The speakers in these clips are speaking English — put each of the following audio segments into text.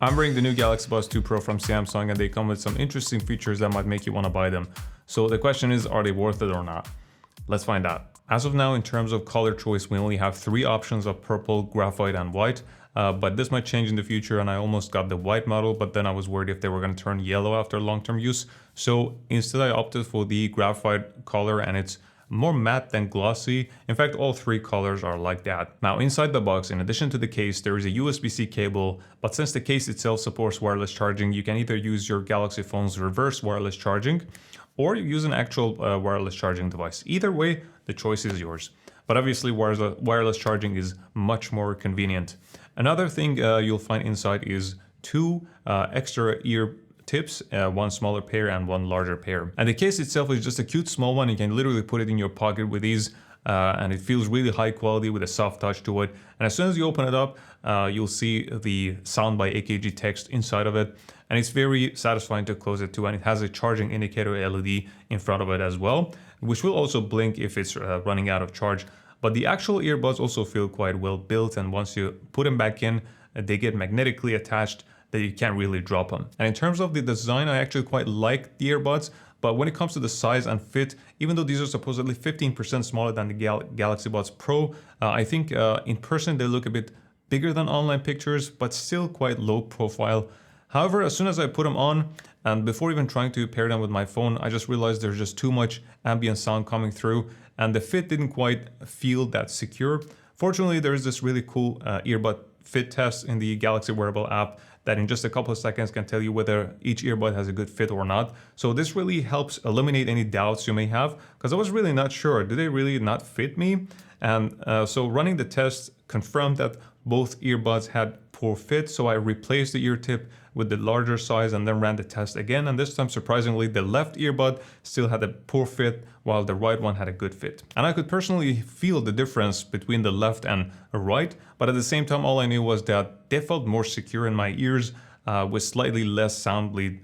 I'm wearing the new Galaxy Buds 2 Pro from Samsung, and they come with some interesting features that might make you want to buy them. So the question is, are they worth it or not? Let's find out. As of now, in terms of color choice, we only have 3 options of purple, graphite, and white. But this might change in the future, and I almost got the white model, but then I was worried if they were going to turn yellow after long-term use. So instead I opted for the graphite color, and it's more matte than glossy. In fact, all 3 colors are like that. Now inside the box, in addition to the case, there is a USB-C cable, but since the case itself supports wireless charging, you can either use your Galaxy phone's reverse wireless charging or use an actual wireless charging device. Either way, the choice is yours. But obviously wireless charging is much more convenient. Another thing you'll find inside is 2 extra ear tips, 1 smaller pair and 1 larger pair. And the case itself is just a cute small one. You can literally put it in your pocket with ease, and it feels really high quality with a soft touch to it. And as soon as you open it up, you'll see the sound by AKG text inside of it. And it's very satisfying to close it too. And it has a charging indicator LED in front of it as well, which will also blink if it's running out of charge. But the actual earbuds also feel quite well built, and once you put them back in, they get magnetically attached that you can't really drop them. And in terms of the design, I actually quite like the earbuds, but when it comes to the size and fit, even though these are supposedly 15% smaller than the Galaxy Buds Pro, I think in person they look a bit bigger than online pictures, but still quite low profile. However, as soon as I put them on, and before even trying to pair them with my phone, I just realized there's just too much ambient sound coming through, and the fit didn't quite feel that secure. Fortunately, there is this really cool earbud fit test in the Galaxy Wearable app that in just a couple of seconds can tell you whether each earbud has a good fit or not. So this really helps eliminate any doubts you may have, because I was really not sure, did they really not fit me? And so running the test confirmed that both earbuds had poor fit, so I replaced the ear tip with the larger size and then ran the test again, and this time surprisingly the left earbud still had a poor fit while the right one had a good fit. And I could personally feel the difference between the left and right, but at the same time all I knew was that they felt more secure in my ears with slightly less sound bleed.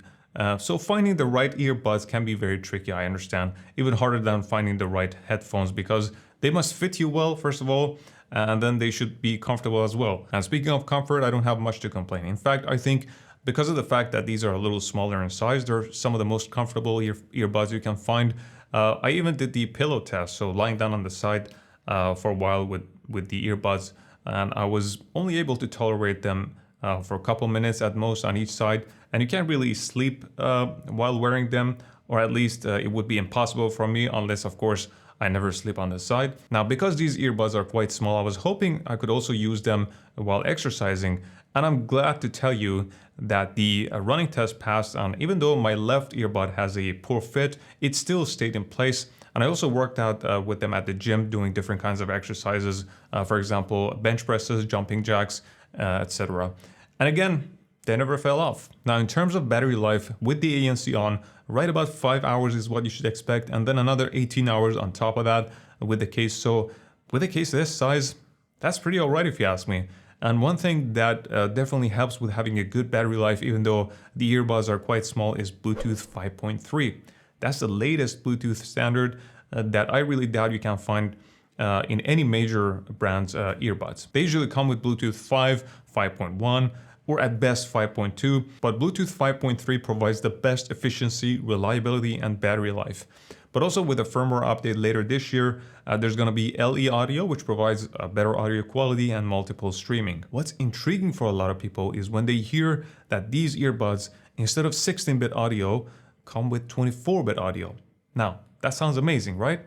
So finding the right earbuds can be very tricky, I understand. Even harder than finding the right headphones, because they must fit you well, first of all, and then they should be comfortable as well. And speaking of comfort, I don't have much to complain. In fact, I think because of the fact that these are a little smaller in size, they're some of the most comfortable earbuds you can find. I even did the pillow test, so lying down on the side for a while with the earbuds, and I was only able to tolerate them for a couple minutes at most on each side. And you can't really sleep while wearing them, or at least it would be impossible for me unless, of course, I never sleep on the side. Now, because these earbuds are quite small, I was hoping I could also use them while exercising. And I'm glad to tell you that the running test passed, and even though my left earbud has a poor fit, it still stayed in place. And I also worked out with them at the gym doing different kinds of exercises, for example, bench presses, jumping jacks, etc. And again, they never fell off. Now, in terms of battery life, with the ANC on, right about 5 hours is what you should expect, and then another 18 hours on top of that with the case. So with a case this size, that's pretty alright if you ask me. And one thing that definitely helps with having a good battery life, even though the earbuds are quite small, is Bluetooth 5.3. That's the latest Bluetooth standard that I really doubt you can find in any major brand's earbuds. They usually come with Bluetooth 5, 5.1, or at best 5.2, but Bluetooth 5.3 provides the best efficiency, reliability, and battery life. But also with a firmware update later this year, there's going to be LE audio, which provides a better audio quality and multiple streaming. What's intriguing for a lot of people is when they hear that these earbuds, instead of 16-bit audio, come with 24-bit audio. Now, that sounds amazing, right?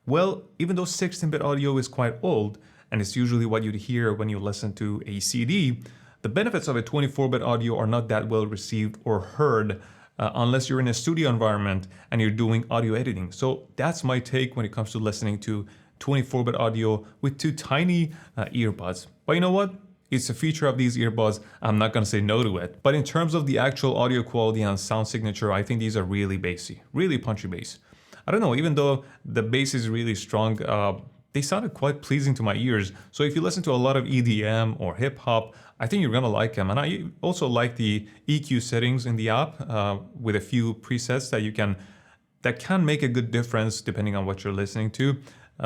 Well, even though 16-bit audio is quite old, and it's usually what you'd hear when you listen to a CD, the benefits of a 24-bit audio are not that well received or heard unless you're in a studio environment and you're doing audio editing. So that's my take when it comes to listening to 24-bit audio with 2 tiny earbuds. But you know what? It's a feature of these earbuds. I'm not going to say no to it. But in terms of the actual audio quality and sound signature, I think these are really bassy, really punchy bass. I don't know, even though the bass is really strong, they sounded quite pleasing to my ears. So if you listen to a lot of EDM or hip hop, I think you're gonna like them. And I also like the EQ settings in the app with a few presets that can make a good difference depending on what you're listening to.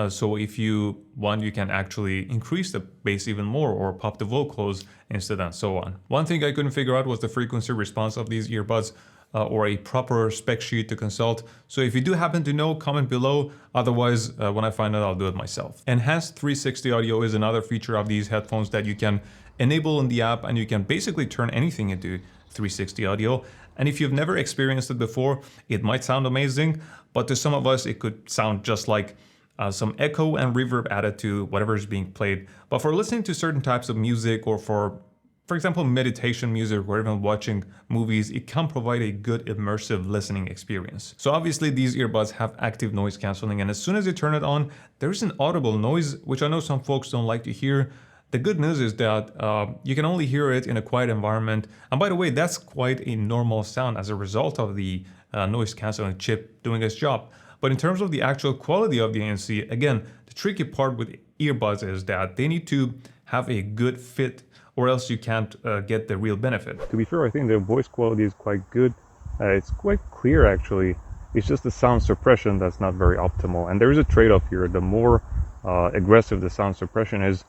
So if you want, you can actually increase the bass even more or pop the vocals instead and so on. One thing I couldn't figure out was the frequency response of these earbuds or a proper spec sheet to consult. So if you do happen to know, comment below. Otherwise, when I find out, I'll do it myself. Enhanced 360 audio is another feature of these headphones that you can enable in the app, and you can basically turn anything into 360 audio. And if you've never experienced it before, it might sound amazing, but to some of us, it could sound just like some echo and reverb added to whatever is being played. But for listening to certain types of music, or for example, meditation music, or even watching movies, it can provide a good immersive listening experience. So obviously these earbuds have active noise cancelling, and as soon as you turn it on, there's an audible noise, which I know some folks don't like to hear. The good news is that you can only hear it in a quiet environment. And by the way, that's quite a normal sound as a result of the noise cancelling chip doing its job. But in terms of the actual quality of the ANC, again, the tricky part with earbuds is that they need to have a good fit, or else you can't get the real benefit. To be fair, I think the voice quality is quite good. It's quite clear actually. It's just the sound suppression that's not very optimal. And there is a trade-off here. The more aggressive the sound suppression is,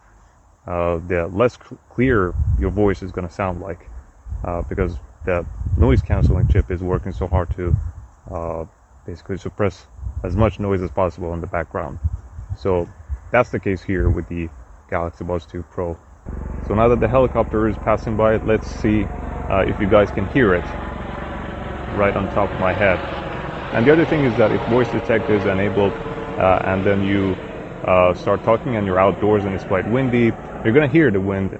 the less clear your voice is going to sound like, because the noise cancelling chip is working so hard to basically suppress as much noise as possible in the background. So that's the case here with the Galaxy Buds2 Pro. So now that the helicopter is passing by, let's see if you guys can hear it right on top of my head. And the other thing is that if voice detect is enabled and then you start talking and you're outdoors and it's quite windy, you're going to hear the wind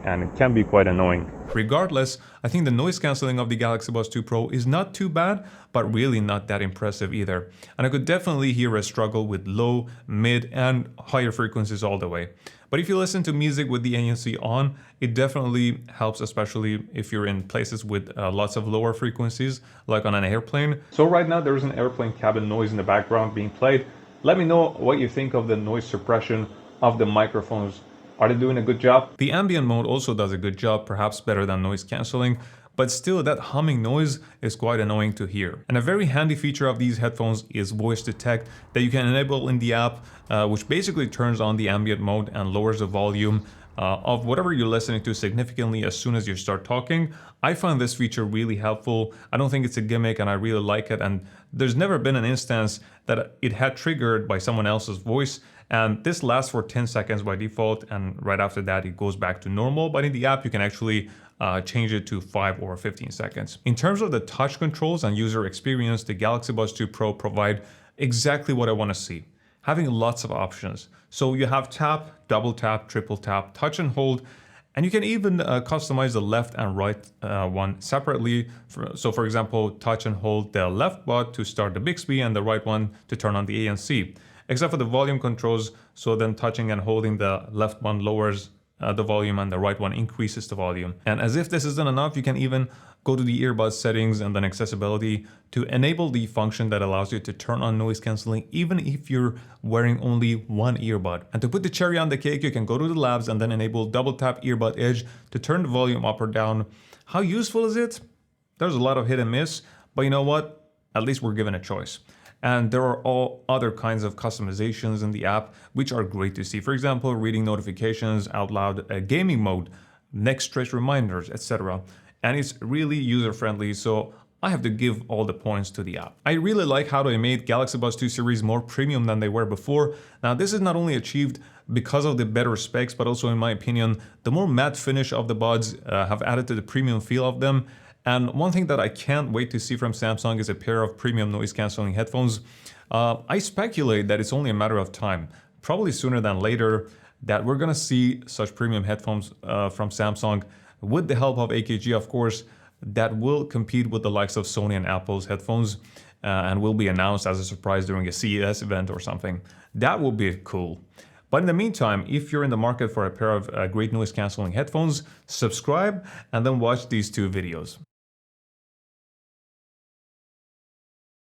and it can be quite annoying. Regardless, I think the noise cancelling of the Galaxy Buds2 Pro is not too bad, but really not that impressive either. And I could definitely hear a struggle with low, mid, and higher frequencies all the way. But if you listen to music with the ANC on, it definitely helps, especially if you're in places with lots of lower frequencies, like on an airplane. So right now there is an airplane cabin noise in the background being played. Let me know what you think of the noise suppression of the microphones. Are they doing a good job? The ambient mode also does a good job, perhaps better than noise cancelling, but still that humming noise is quite annoying to hear. And a very handy feature of these headphones is voice detect that you can enable in the app, which basically turns on the ambient mode and lowers the volume of whatever you're listening to significantly as soon as you start talking. I find this feature really helpful. I don't think it's a gimmick and I really like it, and there's never been an instance that it had triggered by someone else's voice. And this lasts for 10 seconds by default, and right after that it goes back to normal. But in the app you can actually change it to 5 or 15 seconds. In terms of the touch controls and user experience, the Galaxy Buds2 Pro provide exactly what I want to see, having lots of options. So you have tap, double tap, triple tap, touch and hold, and you can even customize the left and right one separately. So for example, touch and hold the left button to start the Bixby and the right one to turn on the ANC. Except for the volume controls, so then touching and holding the left one lowers the volume and the right one increases the volume. And as if this isn't enough, you can even go to the earbud settings and then accessibility to enable the function that allows you to turn on noise cancelling even if you're wearing only one earbud. And to put the cherry on the cake, you can go to the labs and then enable double tap earbud edge to turn the volume up or down. How useful is it? There's a lot of hit and miss, but you know what? At least we're given a choice. And there are all other kinds of customizations in the app, which are great to see. For example, reading notifications out loud, gaming mode, next stretch reminders, etc. And it's really user-friendly, so I have to give all the points to the app. I really like how they made Galaxy Buds 2 series more premium than they were before. Now, this is not only achieved because of the better specs, but also in my opinion, the more matte finish of the buds have added to the premium feel of them. And one thing that I can't wait to see from Samsung is a pair of premium noise cancelling headphones. I speculate that it's only a matter of time, probably sooner than later, that we're gonna see such premium headphones from Samsung with the help of AKG, of course, that will compete with the likes of Sony and Apple's headphones and will be announced as a surprise during a CES event or something. That will be cool. But in the meantime, if you're in the market for a pair of great noise cancelling headphones, subscribe and then watch these two videos.